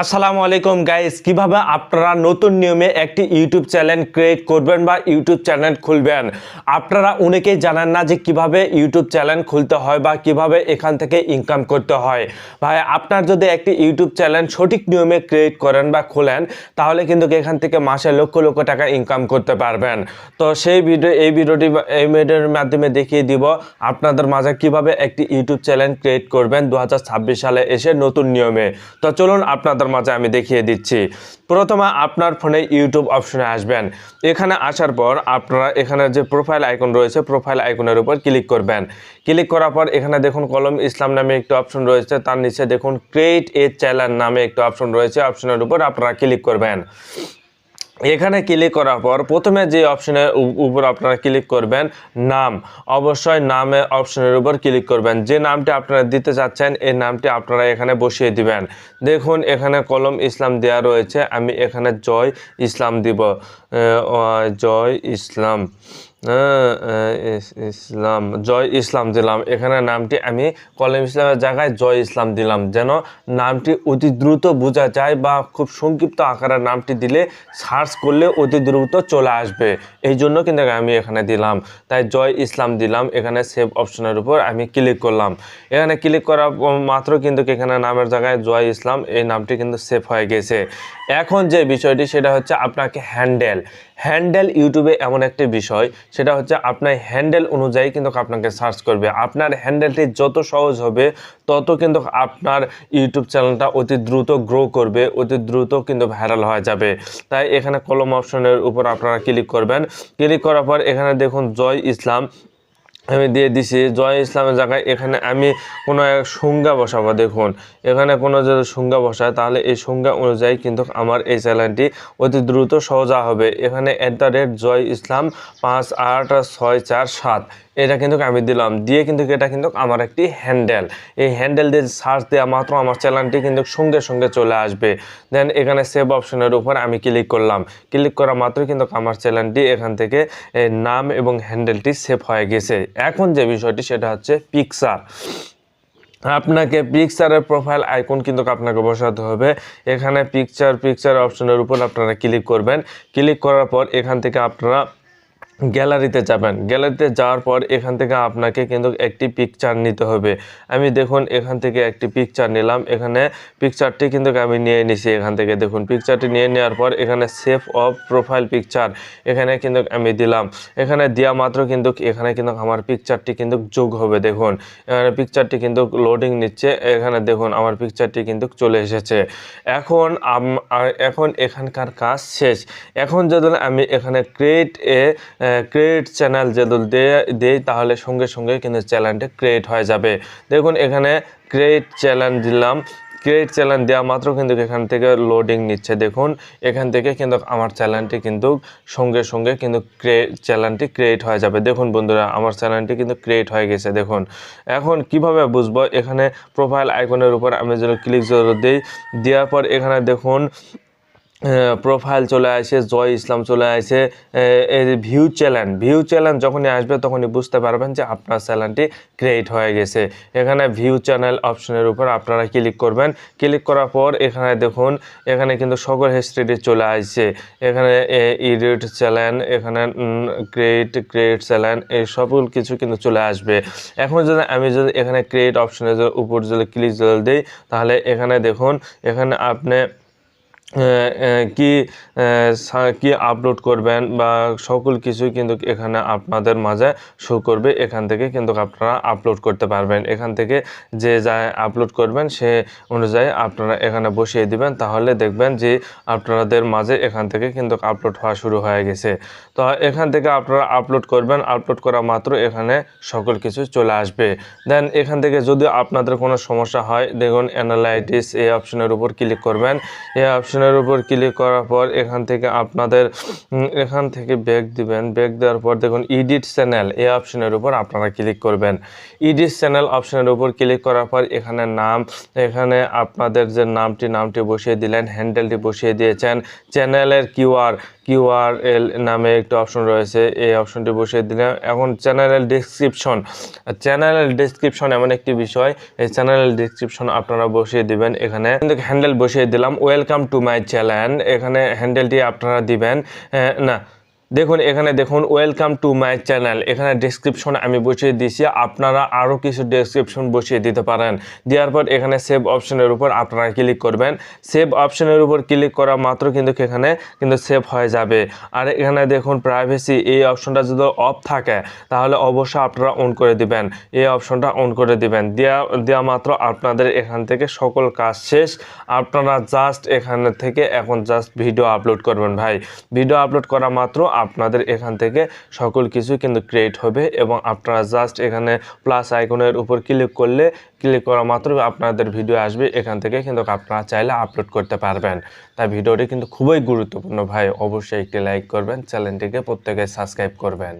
আসসালামু আলাইকুম গাইস, কিভাবে আপনারা নতুন নিয়মে একটি ইউটিউব চ্যানেল ক্রিয়েট করবেন বা ইউটিউব চ্যানেল খুলবেন। আপনারা অনেকেই জানেন না যে কিভাবে ইউটিউব চ্যানেল খুলতে হয় বা কিভাবে এখান থেকে ইনকাম করতে হয়। ভাই, আপনার যদি একটি ইউটিউব চ্যানেল সঠিক নিয়মে ক্রিয়েট করেন বা খোলেন, তাহলে কিন্তু এখান থেকে মাসে লক্ষ লক্ষ টাকা ইনকাম করতে পারবেন। তো সেই ভিডিওর মাধ্যমে দেখিয়ে দিব আপনাদের মাঝে কিভাবে একটি ইউটিউব চ্যানেল ক্রিয়েট করবেন 2026 সালে এসে নতুন নিয়মে। তো চলুন আপনাদের মাঝে আমি দেখিয়ে দিচ্ছি। প্রথমে আপনার ফোনে ইউটিউব অপশনে আসবেন। এখানে আসার পর আপনারা এখানে যে প্রোফাইল আইকন রয়েছে, প্রোফাইল আইকনের উপর ক্লিক করবেন। ক্লিক করার পর এখানে দেখুন কলম ইসলাম নামে একটি অপশন রয়েছে, তার নিচে দেখুন ক্রিয়েট এ চ্যানেল নামে একটি অপশন রয়েছে, অপশনের উপর আপনারা ক্লিক করবেন। এখানে ক্লিক করার পর প্রথমে যে অপশনের উপর আপনারা ক্লিক করবেন নাম, অবশ্যই নামে অপশনের উপর ক্লিক করবেন। যে নামটি আপনারা দিতে চাচ্ছেন এই নামটি আপনারা এখানে বসিয়ে দিবেন। দেখুন এখানে কলম ইসলাম দেওয়া রয়েছে, আমি এখানে জয় ইসলাম দিব। জয় ইসলাম জয় ইসলাম দিলাম। এখানে নামটি আমি কলম ইসলামের জায়গায় জয় ইসলাম দিলাম, যেন নামটি অতি দ্রুত বোঝা যায় বা খুব সংক্ষিপ্ত আকারের নামটি দিলে সার্চ করলে অতি দ্রুত চলে আসবে, এই জন্য কিন্তু আমি এখানে দিলাম। তাই জয় ইসলাম দিলাম। এখানে সেভ অপশনের উপর আমি ক্লিক করলাম। এখানে ক্লিক করা মাত্র কিন্তু এখানে নামের জায়গায় জয় ইসলাম এই নামটি কিন্তু সেভ হয়ে গেছে। এখন যে বিষয়টি সেটা হচ্ছে আপনাকে হ্যান্ডেল ইউটিউবে এমন একটি বিষয়, সেটা হচ্ছে আপনার হ্যান্ডেল অনুযায়ী কিন্তু আপনাকে সার্চ করবে। আপনার হ্যান্ডেলটি যত সহজ হবে তত কিন্তু আপনার ইউটিউব চ্যানেলটা অতি দ্রুত গ্রো করবে, অতি দ্রুত কিন্তু ভাইরাল হয়ে যাবে। তাই এখানে কলম অপশনের উপর আপনারা ক্লিক করবেন। ক্লিক করার পর এখানে দেখুন জয় ইসলাম আমি দিয়ে দিছি। জয় ইসলামের জায়গায় এখানে আমি কোনো এক সংজ্ঞা বসাবো। দেখুন এখানে কোনো যদি সংজ্ঞা বসায় তাহলে এই সংজ্ঞা অনুযায়ী কিন্তু আমার এই চ্যানেলটি অতি দ্রুত সহজা হবে। এখানে @জয় ইসলাম 58647 এটা কিন্তু আমি দিলাম। দিয়ে কিন্তু এটা কিন্তু আমার একটি হ্যান্ডেল, এই হ্যান্ডেল দিয়ে সার্চ দেওয়া মাত্র আমার চ্যানেলটি কিন্তু সঙ্গে সঙ্গে চলে আসবে। দেন এখানে সেভ অপশনের উপর আমি ক্লিক করলাম। ক্লিক করা মাত্র কিন্তু আমার চ্যানেলটি এখান থেকে নাম এবং হ্যান্ডেলটি সেভ হয়ে গেছে। এখন যে বিষয়টি সেটা হচ্ছে পিকচার। আপনাকে পিকচারের প্রোফাইল আইকন কিন্তু আপনাকে বসাতে হবে। এখানে পিকচার অপশনের উপর আপনারা ক্লিক করবেন। ক্লিক করার পর এখান থেকে আপনারা গ্যালারিতে যাবেন। গ্যালারিতে যাওয়ার পর এখান থেকে আপনাকে কিন্তু একটি পিকচার নিতে হবে। আমি দেখুন এখান থেকে একটি পিকচার নিলাম। এখানে পিকচারটি কিন্তু আমি নিয়ে নিছি। এখান থেকে দেখুন পিকচারটি নিয়ে নেওয়ার পর এখানে সেভ অফ প্রোফাইল পিকচার এখানে কিন্তু আমি দিলাম। এখানে দেওয়া মাত্র কিন্তু এখানে কিন্তু আমার পিকচারটি কিন্তু যোগ হবে। দেখুন এখানে পিকচারটি কিন্তু লোডিং নিচ্ছে। এখানে দেখুন আমার পিকচারটি কিন্তু চলে এসেছে। এখন এখানকার কাজ শেষ। এখন যদি আমি এখানে ক্রিয়েট চ্যানেল যদি দেই তাহলে সঙ্গে সঙ্গে কিন্তু চ্যানেলটা ক্রিয়েট হয়ে যাবে। দেখুন এখানে ক্রিয়েট চ্যানেল দিলাম। ক্রিয়েট চ্যানেল দেওয়া মাত্র কিন্তু এখান থেকে লোডিং নিচ্ছে। দেখুন এখান থেকে কিন্তু আমার চ্যানেলটি কিন্তু সঙ্গে সঙ্গে কিন্তু চ্যানেলটি ক্রিয়েট হয়ে যাবে। দেখুন বন্ধুরা আমার চ্যানেলটি কিন্তু ক্রিয়েট হয়ে গেছে। দেখুন এখন কিভাবে বুঝবো, এখানে প্রোফাইল আইকনের উপর আমি যদি ক্লিক দিই, দেওয়ার পর এখানে দেখুন প্রোফাইল চলে আসে, জয় ইসলাম চলে আসে। এই ভিউ চ্যানেল যখনই আসবে তখনই বুঝতে পারবেন যে আপনার চ্যানেলটি ক্রিয়েট হয়ে গেছে। এখানে ভিউ চ্যানেল অপশনের উপর আপনারা ক্লিক করবেন। ক্লিক করার পর এখানে দেখুন এখানে কিন্তু সকল হিস্ট্রিটি চলে আসছে। এখানে এডিট চ্যানেল, এখানে ক্রিয়েট চ্যানেল, এই সকল কিছু কিন্তু চলে আসবে। এখন আমি যদি এখানে ক্রিয়েট অপশনের উপর যদি ক্লিক দিই তাহলে এখানে দেখুন এখানে আপনি কি আপলোড করবেন বা সকল কিছুই কিন্তু এখানে আপনাদের মাঝে শো করবে। এখান থেকে কিন্তু আপনারা আপলোড করতে পারবেন। এখান থেকে যে যা আপলোড করবেন সে অনুযায়ী আপনারা এখানে বসিয়ে দিবেন, তাহলে দেখবেন যে আপনাদের মাঝে এখান থেকে কিন্তু আপলোড হওয়া শুরু হয়ে গেছে। তো এখান থেকে আপনারা আপলোড করবেন। আপলোড করা মাত্র এখানে সকল কিছু চলে আসবে। দেন এখান থেকে যদি আপনাদের কোনো সমস্যা হয়, দেখুন অ্যানালাইটিস এই অপশনের উপর ক্লিক করবেন। এই অপশনের উপর ক্লিক করার পর এখান থেকে আপনাদের এখান থেকে ব্যাক দিবেন। ব্যাক দেওয়ার পর দেখুন এডিট চ্যানেল এই অপশনের উপর আপনারা ক্লিক করবেন। এডিট চ্যানেল অপশনের উপর ক্লিক করার পর এখানে নাম, এখানে আপনাদের যে নামটি বসিয়ে দিলেন, হ্যান্ডেলটি বসিয়ে দিয়েছেন, চ্যানেলের কিউআরএল নামে একটা অপশন রয়েছে, এই অপশনটি বসিয়ে দিলাম। এখন চ্যানেলের ডেসক্রিপশন এমন একটি বিষয়, এই চ্যানেলের ডেসক্রিপশন আপনারা বসিয়ে দিবেন। এখানে হ্যান্ডেল বসিয়ে দিলাম, ওয়েলকাম টু মাই চ্যানেল। এখানে হ্যান্ডেলটি আপনারা দিবেন। না দেখুন, এখানে দেখুন ওয়েলকাম টু মাই চ্যানেল, এখানে ডেসক্রিপশন আমি বসিয়ে দিয়েছি। আপনারা আরও কিছু ডেসক্রিপশন বসিয়ে দিতে পারেন। দেওয়ার পর এখানে সেভ অপশনের উপর আপনারা ক্লিক করবেন। সেভ অপশনের উপর ক্লিক করা মাত্র কিন্তু এখানে কিন্তু সেভ হয়ে যাবে। আর এখানে দেখুন প্রাইভেসি, এই অপশনটা যদি অফ থাকে তাহলে অবশ্যই আপনারা অন করে দিবেন, এই অপশনটা অন করে দিবেন। দেওয়া মাত্র আপনাদের এখান থেকে সকল কাজ শেষ। আপনারা জাস্ট এখান থেকে এখন জাস্ট ভিডিও আপলোড করবেন ভাই। ভিডিও আপলোড করা মাত্র আপনাদের এখান থেকে সকল কিছু কিন্তু ক্রিয়েট হবে এবং আপনারা জাস্ট এখানে প্লাস আইকনের উপর ক্লিক করা মাত্র আপনাদের ভিডিও আসবে। এখান থেকে কিন্তু আপনারা চাইলে আপলোড করতে পারবেন। তাই ভিডিওটি কিন্তু খুবই গুরুত্বপূর্ণ ভাই, অবশ্যই একটি লাইক করবেন, চ্যানেলটিকে প্রত্যেকে সাবস্ক্রাইব করবেন।